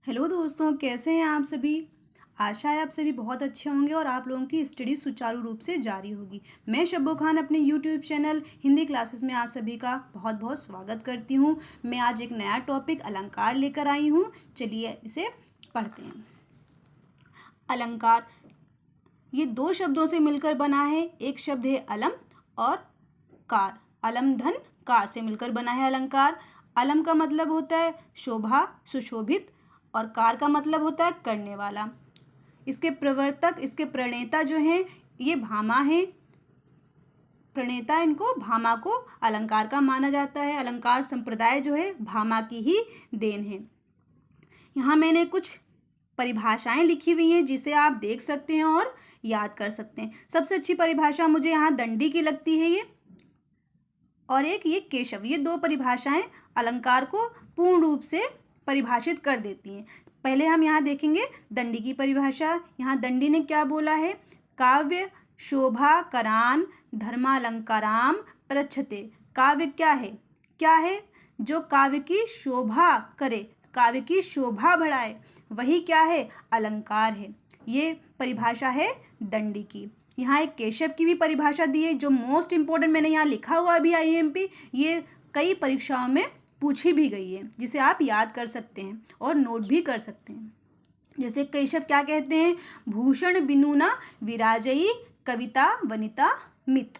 Hello दोस्तों, कैसे हैं आप सभी। आशा है आप सभी बहुत अच्छे होंगे और आप लोगों की स्टडी सुचारू रूप से जारी होगी। मैं शब्बो खान अपने यूट्यूब चैनल हिंदी क्लासेस में आप सभी का बहुत बहुत स्वागत करती हूं। मैं आज एक नया टॉपिक अलंकार लेकर आई हूं। चलिए इसे पढ़ते हैं। अलंकार ये दो शब्दों से मिलकर बना है। एक शब्द है अलम और कार। अलम धन कार से मिलकर बना है अलंकार। अलम का मतलब होता है शोभा, सुशोभित, और कार का मतलब होता है करने वाला। इसके प्रवर्तक, इसके प्रणेता जो हैं ये भामा हैं। प्रणेता इनको भामा को अलंकार का माना जाता है। अलंकार संप्रदाय जो है भामा की ही देन है। यहाँ मैंने कुछ परिभाषाएं लिखी हुई हैं जिसे आप देख सकते हैं और याद कर सकते हैं। सबसे अच्छी परिभाषा मुझे यहाँ दंडी की लगती है ये, और एक ये केशव। ये दो परिभाषाएं अलंकार को पूर्ण रूप से परिभाषित कर देती हैं। पहले हम यहाँ देखेंगे दंडी की परिभाषा। यहाँ दंडी ने क्या बोला है? काव्य शोभा करान धर्मालंकाराम प्रच्छते। काव्य क्या है? क्या है? जो काव्य की शोभा करे, काव्य की शोभा बढ़ाए, वही क्या है? अलंकार है। ये परिभाषा है दंडी की। यहाँ एक केशव की भी परिभाषा दी है जो मोस्ट इंपॉर्टेंट मैंने यहाँ लिखा हुआ अभी आईएमपी। ये कई परीक्षाओं में पूछी भी गई है, जिसे आप याद कर सकते हैं और नोट भी कर सकते हैं। जैसे केशव क्या कहते हैं? भूषण बिनु न विराजई कविता वनिता मित।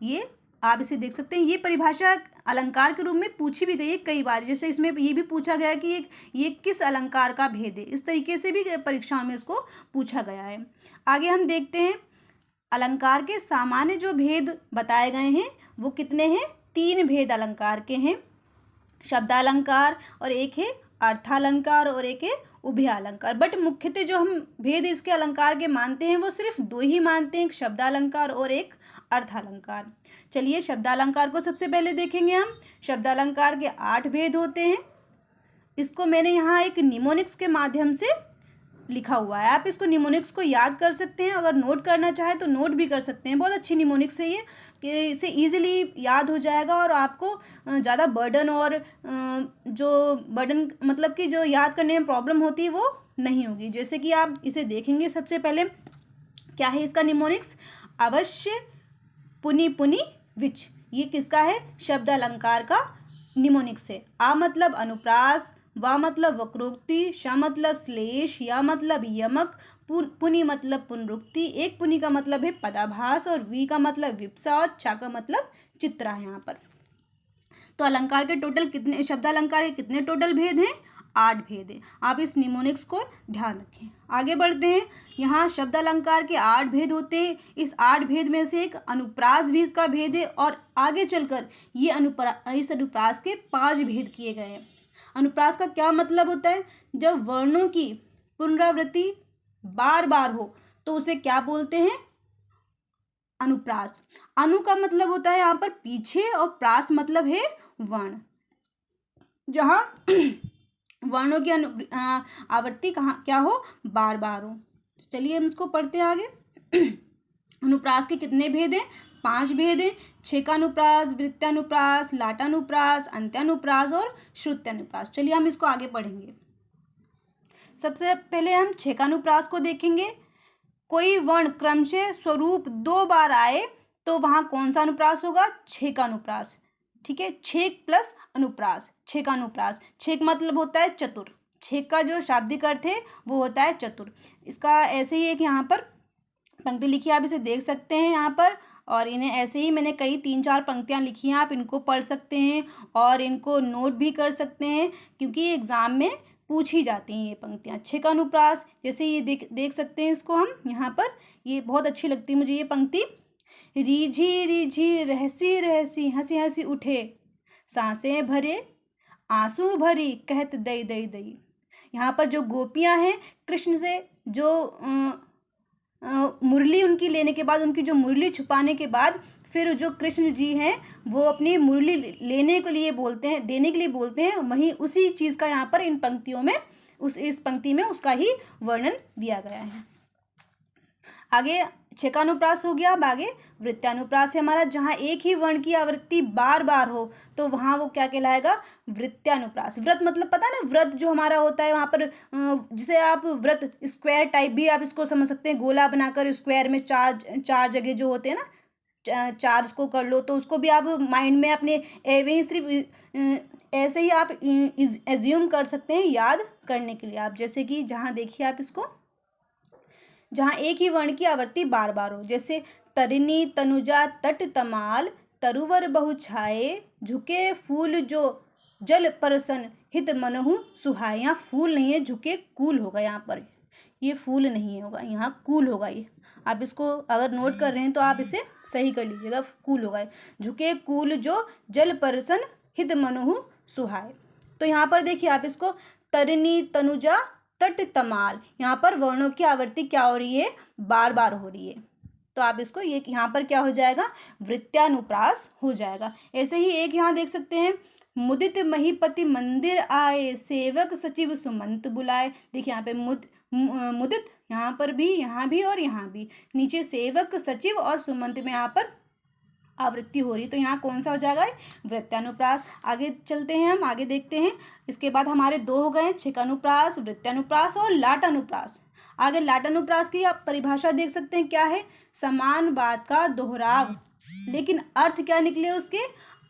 ये आप इसे देख सकते हैं। ये परिभाषा अलंकार के रूप में पूछी भी गई है कई बार। जैसे इसमें ये भी पूछा गया कि ये किस अलंकार का भेद है। इस तरीके से भी परीक्षाओं में इसको पूछा गया है। आगे हम देखते हैं अलंकार के सामान्य जो भेद बताए गए हैं वो कितने हैं? 3 भेद अलंकार के हैं। शब्दालंकार, और एक है अर्थालंकार, और एक है उभयालंकार। बट मुख्यतः जो हम भेद इसके अलंकार के मानते हैं वो सिर्फ 2 ही मानते हैं, एक शब्दालंकार और एक अर्थालंकार। चलिए शब्दालंकार को सबसे पहले देखेंगे हम। शब्दालंकार के 8 भेद होते हैं। इसको मैंने यहाँ एक निमोनिक्स के माध्यम से लिखा हुआ है। आप इसको निमोनिक्स को याद कर सकते हैं, अगर नोट करना चाहे तो नोट भी कर सकते हैं। बहुत अच्छी निमोनिक्स है ये, कि इसे ईजिली याद हो जाएगा और आपको ज़्यादा बर्डन और जो बर्डन मतलब कि जो याद करने में प्रॉब्लम होती है वो नहीं होगी। जैसे कि आप इसे देखेंगे। सबसे पहले क्या है इसका निमोनिक्स? अवश्य, पुनि पुनि, विच। ये किसका है? शब्द अलंकार का निमोनिक्स है। आ मतलब अनुप्रास, वा मतलब वक्रोक्ति, श मतलब श्लेष, या मतलब यमक, पुनि मतलब पुनरुक्ति। एक पुनि का मतलब है पदाभास, और वी का मतलब विप्सा, और चा का मतलब चित्रा है यहाँ पर। तो अलंकार के टोटल कितने, शब्दालंकार के कितने टोटल भेद हैं? 8 भेद हैं। आप इस निमोनिक्स को ध्यान रखें। आगे बढ़ते हैं। यहाँ शब्दालंकार के 8 भेद होते हैं। इस 8 भेद में से एक अनुप्रास भी इसका भेद है, और आगे चलकर ये इस अनुप्रास के 5 भेद किए गए हैं। अनुप्रास का क्या मतलब होता है? जब वर्णों की पुनरावृत्ति बार बार हो तो उसे क्या बोलते हैं? अनुप्रास। अनु का मतलब होता है यहाँ पर पीछे, और प्रास मतलब है वर्ण। जहाँ वर्णों की आवृत्ति कहाँ क्या हो? बार बार हो। चलिए हम इसको पढ़ते हैं आगे। अनुप्रास के कितने भेद हैं? 5 भेद हैं। छेकानुप्रास, वृत्तानुप्रास, लाटानुप्रास, अंत्यानुप्रास और श्रुत्यानुप्रास। चलिए हम इसको आगे पढ़ेंगे। सबसे पहले हम छेकानुप्रास को देखेंगे। कोई वर्ण क्रमशः स्वरूप 2 बार आए तो वहाँ कौन सा अनुप्रास होगा? छेकानुप्रास। ठीक है, छेक प्लस अनुप्रास, छेकानुप्रास। छेक मतलब होता है चतुर। छेक का जो शाब्दिक अर्थ है वो होता है चतुर। इसका ऐसे ही एक यहाँ पर पंक्ति लिखी है, आप इसे देख सकते हैं यहाँ पर। और इन्हें ऐसे ही मैंने कई 3-4 पंक्तियाँ लिखी हैं, आप इनको पढ़ सकते हैं और इनको नोट भी कर सकते हैं, क्योंकि एग्ज़ाम में पूछी जाती हैं ये पंक्तियाँ। छेकानुप्रास जैसे ये देख सकते हैं इसको हम यहाँ पर। ये बहुत अच्छी लगती है मुझे ये पंक्ति। रीझी रीझी रहसी रहसी हंसी हंसी उठे, सांसें भरे आंसू भरी कहत दई दई दई। यहाँ पर जो गोपियाँ हैं कृष्ण से जो मुरली उनकी लेने के बाद, उनकी जो मुरली छुपाने के बाद फिर जो कृष्ण जी हैं वो अपनी मुरली लेने के लिए बोलते हैं, देने के लिए बोलते हैं, वहीं उसी चीज़ का यहाँ पर इन पंक्तियों में इस पंक्ति में उसका ही वर्णन दिया गया है। आगे छेकानुप्रास हो गया। अब आगे वृत्तानुप्रास है हमारा, जहाँ एक ही वर्ण की आवृत्ति बार बार हो तो वहाँ वो क्या कहलाएगा, वृत्तानुप्रास। व्रत मतलब पता है ना, व्रत जो हमारा होता है वहाँ पर जिसे आप व्रत स्क्वायर टाइप भी आप इसको समझ सकते हैं, गोला बनाकर स्क्वायर में चार जगह जो होते हैं ना, चार को कर लो, तो उसको भी आप माइंड में अपने एवं सिर्फ ऐसे ही आप एज्यूम कर सकते हैं याद करने के लिए आप। जैसे कि जहाँ देखिए आप इसको, जहाँ एक ही वर्ण की आवृत्ति बार बार हो, जैसे तरिणी तनुजा तट तमाल तरुवर बहु छाए झुके फूल जो जल परसन हित मनहु सुहाए। यहाँ फूल नहीं है, झुके कूल होगा यहाँ पर, ये फूल नहीं होगा, यहाँ कूल होगा। ये आप इसको अगर नोट कर रहे हैं तो आप इसे सही कर लीजिएगा, कूल होगा। झुके कूल जो जल परसन हित मनहु सुहाए। तो यहाँ पर देखिए आप इसको, तरिणी तनुजा तट तमाल, यहाँ पर वर्णों की आवृत्ति क्या हो रही है, बार बार हो रही है, तो आप इसको ये यहाँ पर क्या हो जाएगा, वृत्तानुप्रास हो जाएगा। ऐसे ही एक यहाँ देख सकते हैं, मुदित महीपति मंदिर आए सेवक सचिव सुमंत बुलाए। देखिए यहाँ पे मुदित, यहाँ पर भी, यहाँ भी और यहाँ भी, नीचे सेवक सचिव और सुमंत में यहाँ पर आवृत्ति हो रही, तो यहाँ कौन सा हो जाएगा, वृत्तानुप्रास। आगे चलते हैं, हम आगे देखते हैं। इसके बाद हमारे दो हो गए, छेकानुप्रास, वृत्तानुप्रास और लाटानुप्रास। आगे लाटानुप्रास की आप परिभाषा देख सकते हैं, क्या है, समान बात का दोहराव लेकिन अर्थ क्या निकले उसके,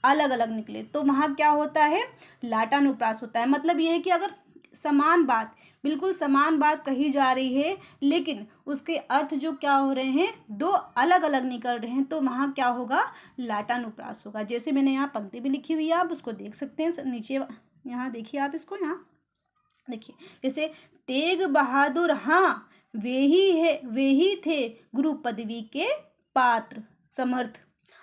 अलग अलग निकले, तो वहाँ क्या होता है, लाटानुप्रास होता है। मतलब ये है कि अगर समान बात, बिल्कुल समान बात कही जा रही है लेकिन उसके अर्थ जो क्या हो रहे हैं, दो अलग अलग निकल रहे हैं, तो वहाँ क्या होगा, लाटानुप्रास होगा। जैसे मैंने यहाँ पंक्ति भी लिखी हुई है, आप उसको देख सकते हैं नीचे, यहाँ देखिए आप इसको, यहाँ देखिए, जैसे तेग बहादुर हाँ वे ही थे गुरु पदवी के पात्र समर्थ।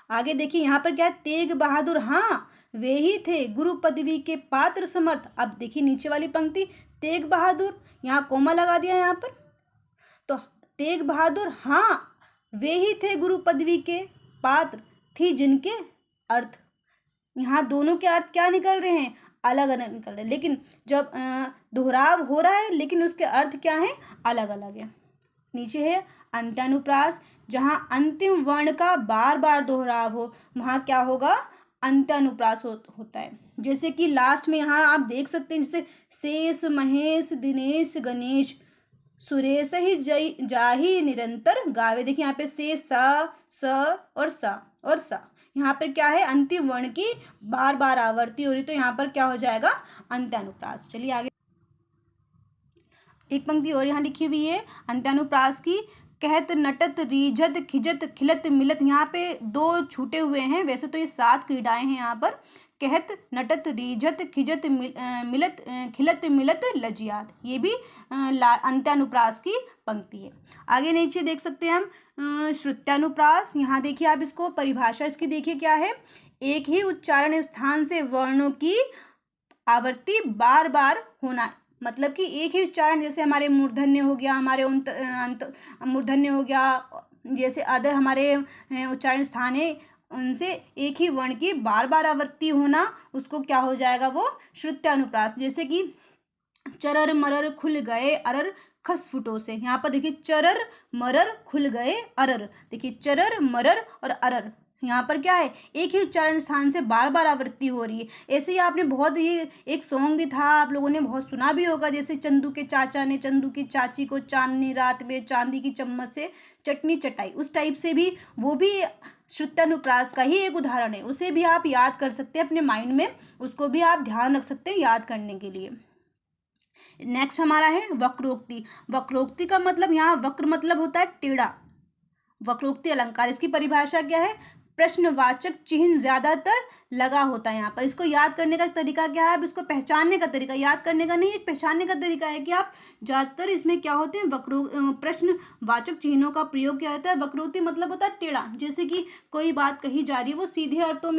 आगे देखिए यहाँ पर क्या है, तेग बहादुर हाँ वे ही थे गुरु पदवी के पात्र समर्थ। अब देखिए नीचे वाली पंक्ति, तेग बहादुर, यहाँ कोमा लगा दिया यहाँ पर, तो तेग बहादुर हाँ वे ही थे गुरु पदवी के पात्र थी जिनके अर्थ, यहाँ दोनों के अर्थ क्या निकल रहे हैं, अलग अलग निकल रहे हैं, लेकिन जब दोहराव हो रहा है लेकिन उसके अर्थ क्या है, अलग अलग है। नीचे है अंत्यानुप्रास, जहाँ अंतिम वर्ण का बार बार दोहराव हो वहाँ क्या होगा, अंत्यानुप्रास होता है। जैसे कि लास्ट में यहाँ आप देख सकते हैं, जैसे शेष महेश दिनेश गणेश सुरेश ही जय जाही निरंतर गावे। देखिए यहाँ पे से स और सा और सा, यहाँ पर क्या है, अंतिम वर्ण की बार बार आवृत्ति हो रही, तो यहाँ पर क्या हो जाएगा, अंत्यानुप्रास। चलिए आगे एक पंक्ति और यहाँ लिखी हुई है अंत्यानुप्रास की, कहत नटत रीझत खिजत खिलत मिलत। यहाँ पे दो छूटे हुए हैं, वैसे तो ये 7 क्रीडाएं हैं यहाँ पर, कहत नटत रीझत खिजत मिलत खिलत मिलत लजियात, ये भी अंत्यानुप्रास की पंक्ति है। आगे नीचे देख सकते हैं हम श्रुत्यानुप्रास। यहाँ देखिए आप इसको परिभाषा इसकी देखिए क्या है, एक ही उच्चारण स्थान से वर्णों की आवृत्ति बार बार होना, मतलब कि एक ही उच्चारण, जैसे हमारे मूर्धन्य हो गया, हमारे अंत मूर्धन्य हो गया, जैसे अदर हमारे उच्चारण स्थान है उनसे एक ही वर्ण की बार बार आवृत्ति होना, उसको क्या हो जाएगा, वो श्रुत्यानुप्रास। जैसे कि चरर मरर खुल गए अरर खस फुटो से, यहाँ पर देखिए चरर मरर खुल गए अरर, देखिए चरर मरर और अरर, यहाँ पर क्या है, एक ही उच्चारण स्थान से बार बार आवृत्ति हो रही है। ऐसे ही आपने बहुत, ये एक सॉन्ग भी था, आप लोगों ने बहुत सुना भी होगा, जैसे चंदू के चाचा ने चंदू की चाची को चांदनी रात में चांदी की चम्मच से चटनी चटाई, उस टाइप से भी वो भी श्रुत्यानुप्रास का ही एक उदाहरण है। उसे भी आप याद कर सकते हैं अपने माइंड में, उसको भी आप ध्यान रख सकते हैं याद करने के लिए। नेक्स्ट हमारा है वक्रोक्ति। वक्रोक्ति का मतलब, यहाँ वक्र मतलब होता है टेढ़ा, वक्रोक्ति अलंकार। इसकी परिभाषा क्या है, प्रश्नवाचक चिन्ह ज्यादातर लगा होता है यहाँ पर। इसको याद करने का तरीका क्या है, अब इसको पहचानने का तरीका, याद करने का नहीं, एक पहचानने का तरीका है कि आप ज्यादातर इसमें क्या होते हैं, प्रश्नवाचक चिन्हों का प्रयोग क्या होता है। वक्रोक्ति मतलब होता है टेढ़ा, जैसे कि कोई बात कही जा रही है, वो सीधे अर्थों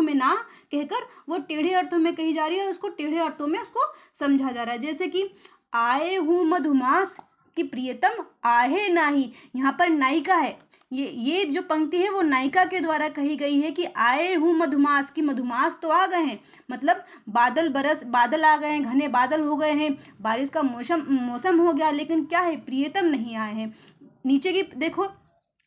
में ना कहकर वो टेढ़े अर्थों में कही जा रही है, उसको टेढ़े अर्थों में उसको समझा जा रहा है। जैसे कि आए हूँ मधुमास कि प्रियतम आहे नाही, यहाँ पर नायिका है, ये जो पंक्ति है वो नायिका के द्वारा कही गई है कि आए हूँ मधुमास, की मधुमास तो आ गए हैं, मतलब बादल आ गए हैं, घने बादल हो गए हैं, बारिश का मौसम हो गया, लेकिन क्या है, प्रियतम नहीं आए हैं। नीचे की देखो,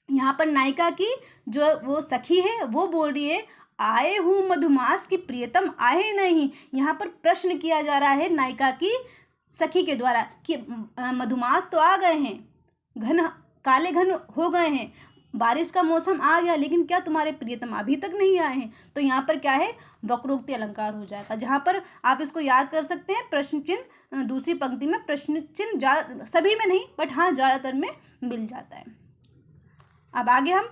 यहाँ पर नायिका की जो वो सखी है वो बोल रही है, आए हूँ मधुमास की प्रियतम आए नहीं। यहाँ पर प्रश्न किया जा रहा है नायिका की सखी के द्वारा कि मधुमास तो आ गए हैं, घन काले घन हो गए हैं, बारिश का मौसम आ गया, लेकिन क्या तुम्हारे प्रियतम अभी तक नहीं आए हैं। तो यहाँ पर क्या है, वक्रोक्ति अलंकार हो जाएगा, जहाँ पर आप इसको याद कर सकते हैं। प्रश्न चिन्ह दूसरी पंक्ति में, प्रश्न चिन्ह सभी में नहीं बट हाँ ज़्यादातर में मिल जाता है। अब आगे हम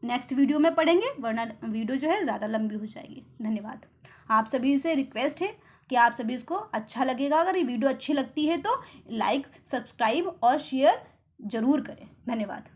नेक्स्ट वीडियो में पढ़ेंगे, वरना वीडियो जो है ज़्यादा लंबी हो जाएगी। धन्यवाद। आप सभी से रिक्वेस्ट है कि आप सभी इसको अच्छा लगेगा, अगर ये वीडियो अच्छी लगती है तो लाइक, सब्सक्राइब और शेयर ज़रूर करें। धन्यवाद।